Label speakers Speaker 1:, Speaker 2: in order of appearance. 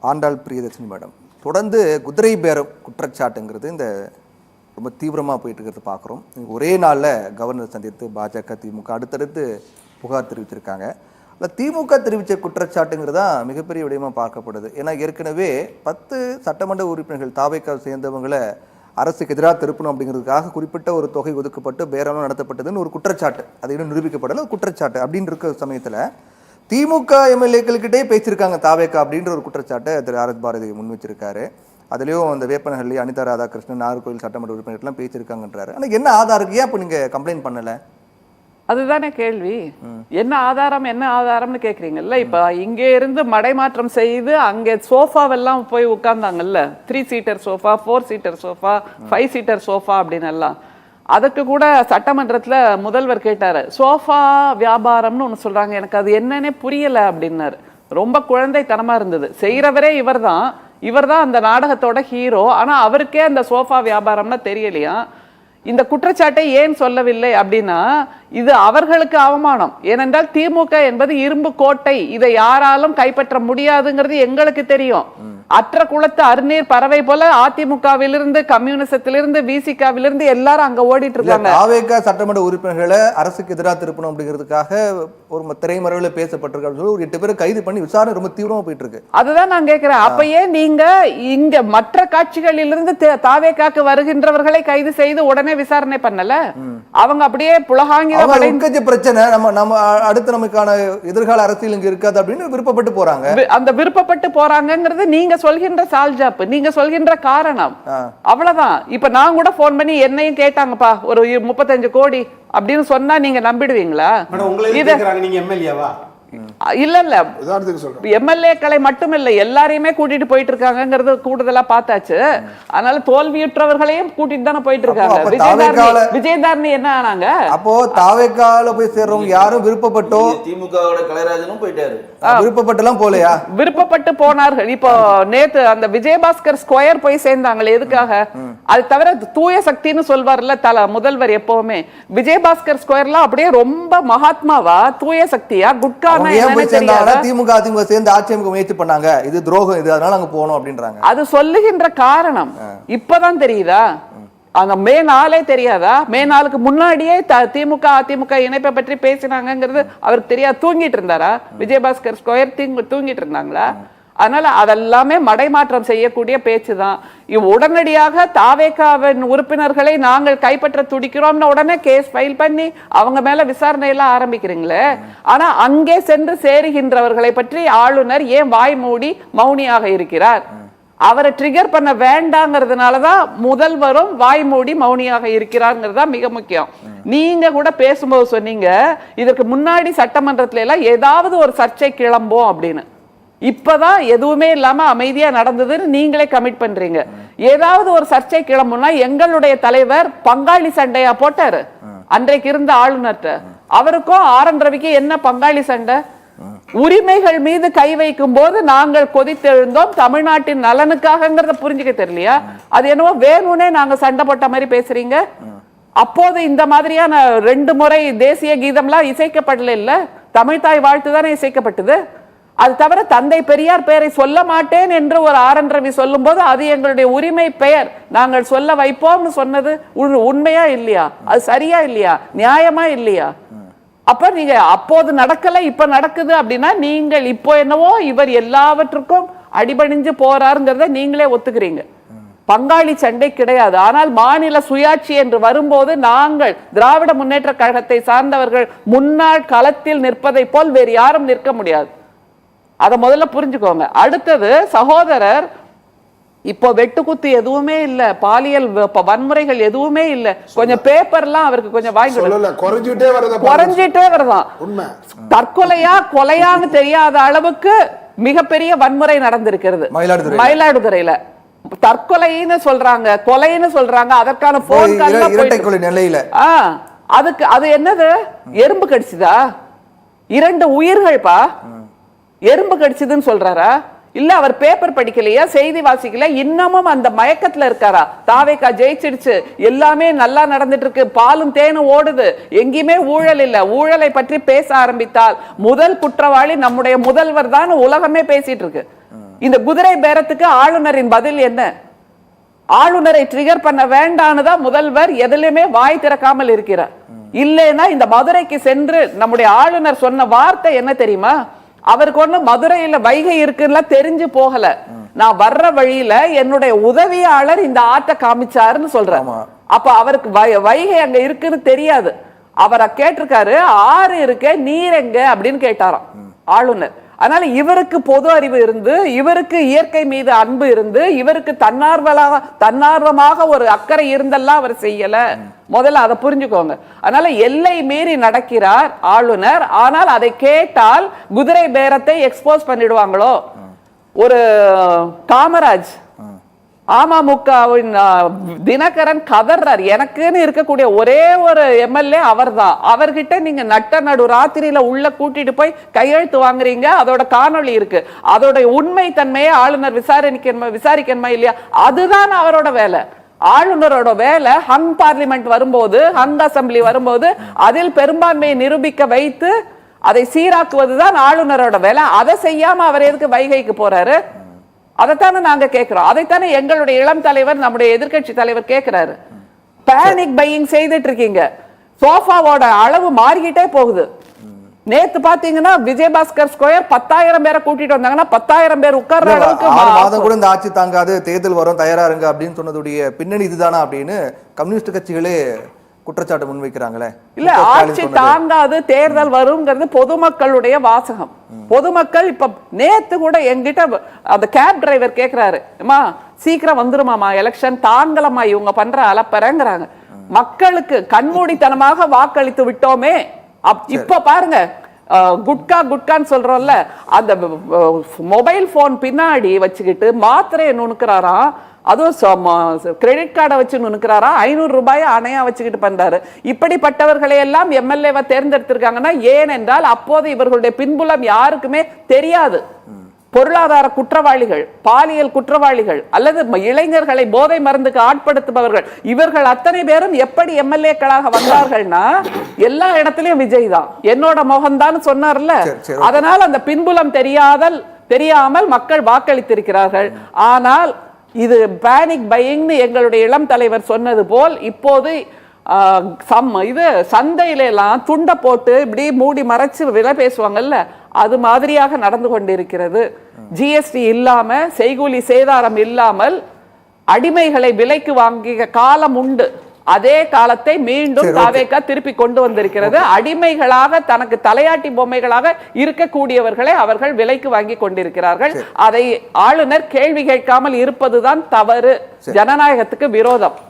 Speaker 1: Andal Priyadarshini madam, தொடர்ந்து குதிரை பேரம் குற்றச்சாட்டுங்கிறது இந்த ரொம்ப தீவிரமாக போயிட்டு இருக்கிறது பார்க்குறோம். ஒரே நாளில் கவர்னர் சந்தித்து பாஜக திமுக அடுத்தடுத்து புகார் தெரிவிச்சிருக்காங்க. இல்லை, திமுக தெரிவித்த குற்றச்சாட்டுங்கிறது தான் மிகப்பெரிய விடயமாக பார்க்கப்படுது. ஏன்னா ஏற்கனவே 10 சட்டமன்ற உறுப்பினர்கள் தாவேக்கா சேர்ந்தவங்களை அரசுக்கு எதிராக திருப்பணும் அப்படிங்கிறதுக்காக குறிப்பிட்ட ஒரு தொகை ஒதுக்கப்பட்டு பேரம் நடத்தப்பட்டதுன்னு ஒரு குற்றச்சாட்டு, அது இன்னும் நிரூபிக்கப்படலை, குற்றச்சாட்டு அப்படின்னு இருக்கிற சமயத்தில் திமுக எம்எல்ஏக்களுக்கிட்டே பேசியிருக்காங்க தாவேக்கா அப்படின்ற ஒரு குற்றச்சாட்டை திரு ஆர் எஸ் பாரதி முன் வச்சிருக்காரு. அதுலேயும் அந்த வேப்பனஹள்ளி அனிதா ராதாகிருஷ்ணன் நாகர்கோவில் சட்டமன்ற உறுப்பினர்கள்லாம் பேசியிருக்காங்கன்றாரு. ஆனால் என்ன ஆதாரம், ஏன் இப்போ நீங்கள் கம்ப்ளைண்ட் பண்ணலை?
Speaker 2: அதுதானே கேள்வி. என்ன ஆதாரம்னு கேக்குறீங்கல்ல. இப்ப இங்க இருந்து மடைமாற்றம் செய்து அங்கே சோஃபாவெல்லாம் போய் உட்கார்ந்தாங்கல்ல, 3 seater sofa, 4 seater sofa, 5 seater sofa அப்படின்னு எல்லாம். அதுக்கு கூட சட்டமன்றத்துல முதல்வர் கேட்டாரு, சோஃபா வியாபாரம்னு ஒண்ணு சொல்றாங்க, எனக்கு அது என்னன்னே புரியல அப்படின்னாரு. ரொம்ப குழந்தைத்தனமா இருந்தது. செய்யறவரே இவர்தான் அந்த நாடகத்தோட ஹீரோ. ஆனா அவருக்கே அந்த சோஃபா வியாபாரம்னா தெரியலையா. இந்த குற்றச்சாட்டை ஏன் சொல்லவில்லை அப்படின்னா, இது அவர்களுக்கு அவமானம். ஏனென்றால் திமுக என்பது இரும்பு கோட்டை, இதை யாராலும் கைப்பற்ற முடியாதுங்கிறது எங்களுக்கு தெரியும். அற்ற குளத்து அருநீர் பறவை போல அதிமுகவிலிருந்து, கம்யூனிசத்திலிருந்து, விசிகாவிலிருந்து எல்லாரும் அங்க ஓடிட்டு இருக்காங்க.
Speaker 1: தாவேக்கா சட்டமன்ற உறுப்பினர்களை அரசுக்கு எதிராக திருப்பணும் அப்படிங்கிறதுக்காக ஒரு திரைமறைவில் பேசப்பட்டிருக்காரு. ஒரு 8 பேரை கைது பண்ணி விசாரணை ரொம்ப தீவிரமா போயிட்டு இருக்கு. அதுதான்
Speaker 2: நான் கேட்கிறேன், அப்பயே நீங்க இங்க மற்ற காட்சிகளிலிருந்து தாவேக்காக்கு வருகின்றவர்களை கைது செய்து உடனே விசாரணை பண்ணல. அவங்க அப்படியே புலகாங்கி
Speaker 1: பிரச்சனை, நம்ம அடுத்து நமக்கான எதிர்கால அரசியல் இங்க இருக்காது அப்படின்னு விருப்பப்பட்டு போறாங்க.
Speaker 2: அந்த விருப்பப்பட்டு போறாங்கிறது நீங்க சொல்கின்ற சால்ஜாப், நீங்க சொல்கின்ற காரணம், அவ்வளவுதான். இப்ப நான் கூட போன் பண்ணி என்னையும் கேட்டாங்கப்பா, ஒரு 35 கோடி அப்படின்னு சொன்னா நீங்க நம்பிடுவீங்களா? இல்ல எம்எல்ஏக்களை மட்டுமில்ல, எல்லாரையுமே கூட்டிட்டு போயிட்டு இருக்காங்கிறது கூடுதலா பார்த்தாச்சு. அதனால தோல்வியுற்றவர்களையும் கூட்டிட்டு தானே போயிட்டு இருக்காங்க. விஜயதாரணி என்ன ஆனாங்க?
Speaker 1: அப்போ தாவேக்கால போய் சேர்றவங்க யாரும் விருப்பப்பட்டோ,
Speaker 3: திமுகவோட கலைராஜனும் போயிட்டாரு,
Speaker 1: விருப்பப்பட்டுலாம் போலையா?
Speaker 2: விருப்பப்பட்டு போனார்கள். இப்போ நேத்து அந்த விஜயபாஸ்கர் ஸ்கொயர் போய் சேர்ந்தாங்களே, எதுக்காக? அது தவிர தூய சக்தின்னு சொல்வார்ல முதல்வர் எப்பவுமே, விஜயபாஸ்கர் ஸ்கொயர்லாம் அப்படியே ரொம்ப மகாத்மாவா, தூய சக்தியா, குட்கா
Speaker 1: திமுக அதிமுக சேர்ந்து ஆட்சி அமைக்க முயற்சி பண்ணாங்க, இது துரோகம், இது அதனால அங்க போகணும் அப்படின்றாங்க.
Speaker 2: அது சொல்லுகின்ற காரணம் இப்பதான் தெரியுதா? அங்க மே 4 தெரியாதா? மே 4க்கு முன்னாடியே திமுக அதிமுக இணைப்பை பற்றி பேசினாங்கிறது அவருக்கு தெரியாது. தூங்கிட்டு இருந்தாரா? விஜயபாஸ்கர் ஸ்கொயர் தூங்கிட்டு இருந்தாங்களா? அதனால அதெல்லாமே மடைமாற்றம் செய்யக்கூடிய பேச்சுதான். உடனடியாக தாவேகாவின் உறுப்பினர்களை நாங்கள் கைப்பற்ற துடிக்கிறோம்னு உடனே கேஸ் ஃபைல் பண்ணி அவங்க மேல விசாரணை எல்லாம் ஆரம்பிக்கிறீங்களே. ஆனா அங்கே சென்று சேருகின்றவர்களை பற்றி ஆளுநர் ஏன் வாய் மூடி மௌனியாக இருக்கிறார்? அவரை ட்ரிகர் பண்ண வேண்டாங்கிறதுனாலதான் முதல்வரும் வாய் மூடி மௌனியாக இருக்கிறார்ங்கிறதா மிக முக்கியம். நீங்க கூட பேசும்போது சொன்னீங்க, இதற்கு முன்னாடி சட்டமன்றத்துல எல்லாம் ஏதாவது ஒரு சர்ச்சை கிளம்பும் அப்படின்னு. இப்பதான் எதுவுமே இல்லாம அமைதியா நடந்ததுன்னு நீங்களே கமிட் பண்றீங்க. ஏதாவது ஒரு சர்ச்சை கிளம்புனா எங்களுடைய தலைவர் பங்காளி சண்டையா போட்டாரு அன்றைக்கு இருந்த ஆளுநர்கிட்ட. அவருக்கும் ஆர்.என். ரவிக்கு என்ன பங்காளி சண்டை? உரிமைகள் மீது கை வைக்கும் போது நாங்கள் கொதித்தெழுந்தோம், தமிழ்நாட்டின் நலனுக்காகங்கிறத புரிஞ்சுக்க தெரியலையா? அது என்னவோ வேணும்னே நாங்க சண்டை போட்ட மாதிரி பேசுறீங்க. அப்போது இந்த மாதிரியான 2 முறை தேசிய கீதம்லாம் இசைக்கப்படல, இல்ல தமிழ்தாய் வாழ்த்து தானே இசைக்கப்பட்டது. அது தவிர தந்தை பெரியார் பெயரை சொல்ல மாட்டேன் என்று ஒரு ஆர்.என். ரவி சொல்லும் போது அது எங்களுடைய உரிமை பெயர், நாங்கள் சொல்ல வைப்போம்னு சொன்னது உண்மையா இல்லையா? அது சரியா இல்லையா? நியாயமா இல்லையா? அப்ப நீங்க அப்போது நடக்கல, இப்ப நடக்குது அப்படின்னா நீங்கள் இப்போ என்னவோ இவர் எல்லாவற்றுக்கும் அடிபணிஞ்சு போறாருங்கிறத நீங்களே ஒத்துக்கிறீங்க. பங்காளி சண்டை கிடையாது. ஆனால் மாநில சுயாட்சி என்று வரும்போது நாங்கள் திராவிட முன்னேற்ற கழகத்தை சார்ந்தவர்கள் முன்னாள் களத்தில் நிற்பதை போல் வேறு யாரும் நிற்க முடியாது. அதை முதல்ல புரிஞ்சுக்கோங்க. அடுத்தது சகோதரர், இப்போ வெட்டுக்குத்து எதுவுமே இல்ல, பாலியல் வன்முறைகள் எதுவுமே இல்ல. கொஞ்சம் பேப்பர்லாம் அவருக்கு கொஞ்சம் குறைஞ்சிட்டே வருதான். தற்கொலையா கொலையான்னு தெரியாத அளவுக்கு மிகப்பெரிய வன்முறை நடந்திருக்கிறது மயிலாடுதுறையில. தற்கொலைன்னு சொல்றாங்க, கொலைன்னு சொல்றாங்க, அதற்கான போன்
Speaker 1: நிலையில
Speaker 2: அதுக்கு அது என்னது? எறும்பு கடிச்சுதா? 2 உயிர்கள்பா, எறும்பு கடிச்சதுன்னு சொல்றாரா? இல்ல அவர் பேப்பர் படிக்கலையா, செய்தி வாசிக்கல, இன்னமும் அந்த மயக்கத்துல இருக்காரா? தாவேக்கா ஜெயிச்சிடுச்சு, எல்லாமே நல்லா நடந்துட்டு இருக்கு, பாலும் தேனும் ஓடுது, எங்கேயுமே ஊழல் இல்ல. ஊழலை பற்றி பேச ஆரம்பித்தால் முதல் குற்றவாளி நம்முடைய முதல்வர் தான் உலகமே பேசிட்டு இருக்கு. இந்த குதிரை பேரத்துக்கு ஆளுநரின் பதில் என்ன? ஆளுநரை ட்ரிகர் பண்ண வேண்டான்னு தான் முதல்வர் எதிலுமே வாய் திறக்காமல் இருக்கிறார். இல்லைன்னா இந்த மதுரைக்கு சென்று நம்முடைய ஆளுநர் சொன்ன வார்த்தை என்ன தெரியுமா? அவருக்கு ஒண்ணு மதுரையில வைகை இருக்குன்னா தெரிஞ்சு போகல, நான் வர்ற வழியில என்னுடைய உதவியாளர் இந்த ஆட்டை காமிச்சாருன்னு சொல்றேன். அப்ப அவருக்கு வைகை அங்க இருக்குன்னு தெரியாது. அவரை கேட்டிருக்காரு, ஆறு இருக்க நீர் எங்க அப்படின்னு கேட்டாராம் ஆளுநர். அதனால இவருக்கு பொது அறிவு இருந்து, இவருக்கு இயற்கை மீது அன்பு இருந்து, இவருக்கு தன்னார்வமாக ஒரு அக்கறை இருந்தெல்லாம் அவர் செய்யல. முதல்ல அதை புரிஞ்சுக்கோங்க. அதனால எல்லை மீறி நடக்கிறார் ஆளுநர். ஆனால் அதை கேட்டால் குதிரை பேரத்தை எக்ஸ்போஸ் பண்ணிடுவாங்களோ. ஒரு காமராஜ் அமமுகவின் தினகரன் கதர்றார், எனக்குன்னு இருக்கக்கூடிய ஒரே ஒரு எம்எல்ஏ அவர் தான். அவர்கிட்ட நீங்க நட்ட நடு ராத்திரியில உள்ள கூட்டிட்டு போய் கையெழுத்து வாங்குறீங்க. அதோட காணொளி இருக்கு. அதோட உண்மை தன்மையை ஆளுநர் விசாரிக்கணுமா இல்லையா? அதுதான் அவரோட வேலை. ஆளுநரோட வேலை ஹங் பார்லிமெண்ட் வரும்போது, ஹங் அசம்பிளி வரும்போது அதில் பெரும்பான்மையை நிரூபிக்க வைத்து அதை சீராக்குவதுதான் ஆளுநரோட வேலை. அதை செய்யாம அவர் எதுக்கு வைகைக்கு போறாரு? அதைத்தானே நாங்க கேட்கிறோம். அதைத்தானே எங்களுடைய இளம் தலைவர், நம்முடைய எதிர்கட்சி தலைவர் கேட்கிறாரு. பேனிக் பையிங் செய்துட்டு இருக்கீங்க. சோஃபாவோட அளவு மாறிக்கிட்டே போகுது. நேத்து பாத்தீங்கன்னா விஜயபாஸ்கர் ஸ்கொயர் 10,000 பேரை கூட்டிட்டு வந்தாங்கன்னா 10,000 பேர் உட்கார்ற அளவுக்கு
Speaker 1: 6 மாதம் கூட இந்த ஆட்சி தாங்காது, தேர்தல் வரும், தயாரா இருங்க அப்படின்னு சொன்னதுடைய பின்னணி இதுதானா அப்படின்னு கம்யூனிஸ்ட் கட்சிகளே குற்றச்சாட்டு முன்வைக்கிறாங்களே.
Speaker 2: இல்ல, ஆட்சி தாங்காது, தேர்தல் வருங்கிறது பொதுமக்களுடைய வாசகம். பொதுமக்கள் இப்ப நேத்து கூட என்கிட்ட அந்த கேப் டிரைவர் கேக்குறாரு, அம்மா சீக்கிரம் வந்துருமாமா, எலெக்ஷன் தாங்கலமா இவங்க பண்ற அலப்பறங்கிறாங்க. மக்களுக்கு கண்மூடித்தனமாக வாக்களித்து விட்டோமே. இப்ப பாருங்க, குட்கான்னு சொல்றோம்ல, அந்த மொபைல் போன் பின்னாடி வச்சுக்கிட்டு மாத்திரையை நுணுக்கிறாராம். அதுவும் கிரெடிட் கார்டை வச்சு நுணுக்கிறாரா, 500 ரூபாயை அணையா வச்சுக்கிட்டு பண்றாரு. இப்படிப்பட்டவர்களை எல்லாம் எம்எல்ஏவை தேர்ந்தெடுத்திருக்காங்கன்னா ஏனென்றால் அப்போது இவர்களுடைய பின்புலம் யாருக்குமே தெரியாது. பொருளாதார குற்றவாளிகள், பாலியல் குற்றவாளிகள், அல்லது இளைஞர்களை போதை மருந்துக்கு ஆட்படுத்துபவர்கள், இவர்கள் அத்தனை பேரும் எப்படி எம்எல்ஏக்களாக வந்தார்கள்னா எல்லா இடத்திலையும் விஜய் தான், என்னோட முகம்தான் சொன்னார்ல. அதனால் அந்த பின்புலம் தெரியாமல் மக்கள் வாக்களித்திருக்கிறார்கள். ஆனால் இது பேனிக் பையிங்னு எங்களுடைய இளம் தலைவர் சொன்னது போல் இப்போது இது சந்தையில எல்லாம் துண்டை போட்டு இப்படி மூடி மறைச்சு விலை பேசுவாங்கல்ல, அது மாதிரியாக நடந்து கொண்டிருக்கிறது. ஜிஎஸ்டி இல்லாம, செய்கூலி சேதாரம் இல்லாமல் அடிமைகளை விலைக்கு வாங்கிய காலம் உண்டு. அதே காலத்தை மீண்டும் தாவேகா திருப்பி கொண்டு வந்திருக்கிறது. அடிமைகளாக, தனக்கு தலையாட்டி பொம்மைகளாக இருக்கக்கூடியவர்களை அவர்கள் விலைக்கு வாங்கி கொண்டிருக்கிறார்கள். அதை ஆளுநர் கேள்வி கேட்காமல் இருப்பதுதான் தவறு, ஜனநாயகத்துக்கு விரோதம்.